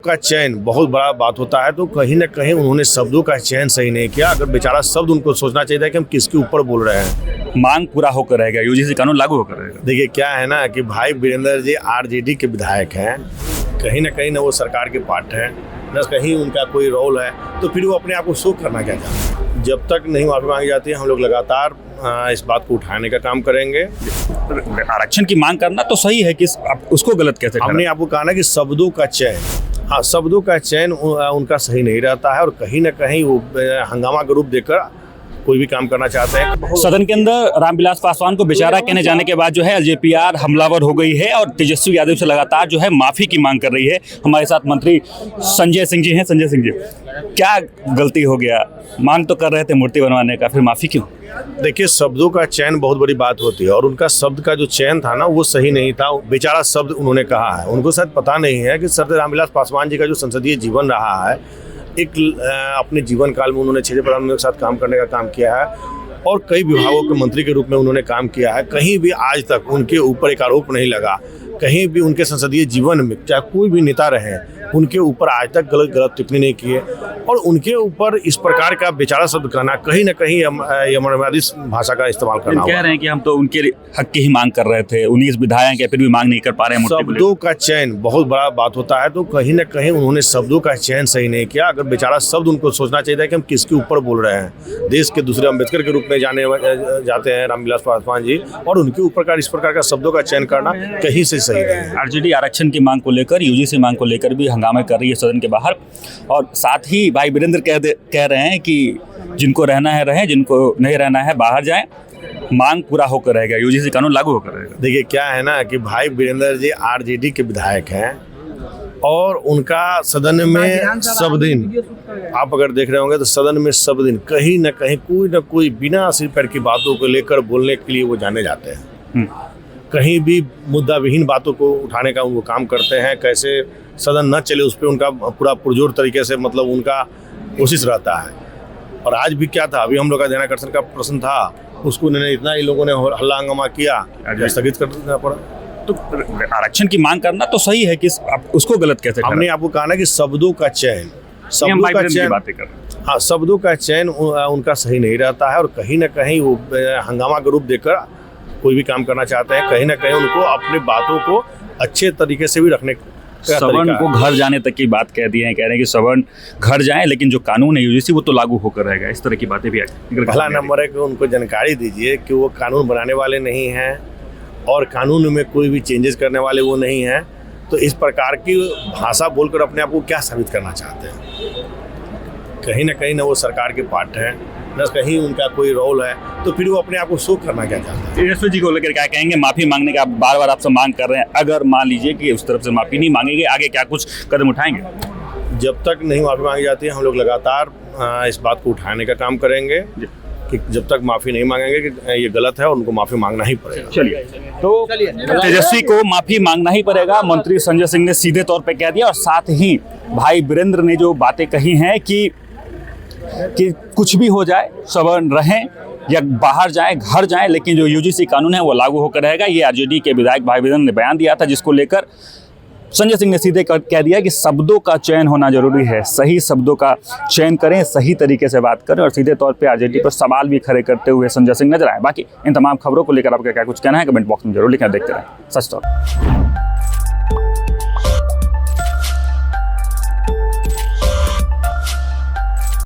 का चयन बहुत बड़ा बात होता है, तो कहीं ना कहीं उन्होंने शब्दों का चयन सही नहीं किया। अगर बेचारा शब्द उनको सोचना चाहिए था कि हम किसके ऊपर बोल रहे हैं। मांग पूरा होकर रहेगा, यूजीसी कानून लागू होकर रहेगा। देखिए क्या है ना कि भाई वीरेंद्र जी आरजेडी के विधायक हैं, कहीं ना वो सरकार के पार्ट हैं, न कहीं उनका कोई रोल है, तो फिर वो अपने आप को शो करना क्या चाहते हैं। जब तक नहीं माफी मांगी जाती है, हम लोग लगातार इस बात को उठाने का काम करेंगे। आरक्षण की मांग करना तो सही है कि उसको गलत कैसे हमने आपको कहा ना कि शब्दों का चयन, हाँ शब्दों का चयन उनका सही नहीं रहता है और कहीं ना कहीं वो हंगामा का रूप देकर कोई भी काम करना चाहते हैं। सदन के अंदर रामविलास पासवान को बेचारा कहने जाने के बाद जो है एलजेपीआर हमलावर हो गई है और तेजस्वी यादव से लगातार जो है माफी की मांग कर रही है। हमारे साथ मंत्री संजय सिंह जी हैं। संजय सिंह जी, क्या गलती हो गया? मांग तो कर रहे थे मूर्ति बनवाने का, फिर माफी क्यों? देखिए शब्दों का चयन बहुत बड़ी बात होती है और उनका शब्द का जो चयन था ना वो सही नहीं था। बेचारा शब्द उन्होंने कहा है, उनको शायद पता नहीं है कि सरदार रामविलास पासवान जी का जो संसदीय जीवन रहा है, एक अपने जीवन काल में उन्होंने 6 प्रधानमंत्रियों के साथ काम करने का काम किया है और कई विभागों के मंत्री के रूप में उन्होंने काम किया है। कहीं भी आज तक उनके ऊपर एक आरोप नहीं लगा, कहीं भी उनके संसदीय जीवन में चाहे कोई भी नेता रहे उनके ऊपर आज तक गलत टिप्पणी नहीं किए और उनके ऊपर इस प्रकार का बेचारा शब्द कहना कहीं ना कहीं यमनवादी भाषा का इस्तेमाल करना। कह रहे हैं कि हम तो उनके हक की ही मांग कर रहे थे, 19 विधायक है फिर भी मांग नहीं कर पा रहे हैं। शब्दों का चयन बहुत बड़ा बात होता है, तो कहीं ना कहीं उन्होंने शब्दों का चयन सही नहीं किया। अगर बेचारा शब्द उनको सोचना चाहिए था कि हम किसके ऊपर बोल रहे हैं। देश के दूसरे अम्बेडकर के रूप में जाने जाते हैं रामविलास पासवान जी, और उनके ऊपर इस प्रकार का शब्दों का चयन करना कहीं से सही नहीं है। आरजेडी आरक्षण की मांग को लेकर, यूजीसी मांग को लेकर भी हंगामे कर रही है सदन के बाहर और साथ ही भाई वीरेंद्र कह रहे हैं कि जिनको रहना है रहें, जिनको नहीं रहना है बाहर जाएं। मांग पूरा होकर रहेगा, यूजीसी कानून लागू होकर रहेगा। देखिए क्या है ना कि भाई वीरेंद्र जी आरजेडी के विधायक हैं और उनका सदन में सब दिन, आप अगर देख रहे होंगे तो सदन में सब दिन कहीं ना कहीं कोई ना कोई बिना सिर पैर की बातों को लेकर बोलने के लिए वो जाने जाते हैं। कहीं भी मुद्दा विहीन बातों को उठाने का वो काम करते हैं, कैसे सदन न चले उस पर उनका पूरा पुरजोर तरीके से मतलब उनका कोशिश रहता है। और आज भी क्या था, अभी हम लोग का ध्यानाकर्षण का प्रश्न था, उसको उन्होंने इतना ही लोगों ने हल्ला हंगामा किया, स्थगित कर देना पड़ा। तो आरक्षण की मांग करना तो सही है कि उसको गलत कैसे? हमने आपको कहा ना कि शब्दों का चयन, हाँ शब्दों का चयन उनका सही नहीं रहता है और कहीं ना कहीं वो हंगामा का रूप देकर कोई भी काम करना चाहते हैं। कहीं ना कहीं उनको अपनी बातों को अच्छे तरीके से भी रखने सवर्ण को घर जाने तक की बात कह दी है। कह रहे हैं कि सवर्ण घर जाएं लेकिन जो कानून है यूजीसी वो तो लागू होकर रहेगा। इस तरह की बातें भी पहला नंबर है कि उनको जानकारी दीजिए कि वो कानून बनाने वाले नहीं हैं और कानून में कोई भी चेंजेस करने वाले वो नहीं हैं। तो इस प्रकार की भाषा बोलकर अपने आप को क्या साबित करना चाहते हैं। कहीं ना वो सरकार के पार्ट हैं, न कहीं उनका कोई रोल है, तो फिर वो अपने आप को शो करना क्या चाहते हैं। तेजस्वी जी को लेकर क्या कहेंगे? माफी मांगने का बार बार आपसे मांग कर रहे हैं, अगर मान लीजिए कि उस तरफ से माफी नहीं मांगेंगे, आगे क्या कुछ कदम उठाएंगे? जब तक नहीं माफी मांगी जाती है, हम लोग लगातार इस बात को उठाने का काम करेंगे कि जब तक माफी नहीं मांगेंगे कि ये गलत है और उनको माफी मांगना ही पड़ेगा। चलिए, तो तेजस्वी को माफी मांगना ही पड़ेगा, मंत्री संजय सिंह ने सीधे तौर पे कह दिया। और साथ ही भाई वीरेंद्र ने जो बातें कही हैं कि कुछ भी हो जाए, सवर्ण रहें या बाहर जाएं, घर जाएं, लेकिन जो यूजीसी कानून है वो लागू होकर रहेगा। ये आरजेडी के विधायक भाई वीरेंद्र ने बयान दिया था, जिसको लेकर संजय सिंह ने सीधे कह दिया कि शब्दों का चयन होना जरूरी है। सही शब्दों का चयन करें, सही तरीके से बात करें और सीधे तौर पे आरजेडी पर सवाल भी खड़े करते हुए संजय सिंह नजर आए। बाकी इन तमाम खबरों को लेकर आपका क्या कुछ कहना है कमेंट बॉक्स में जरूर लिखना। देखते रहें सच टॉक।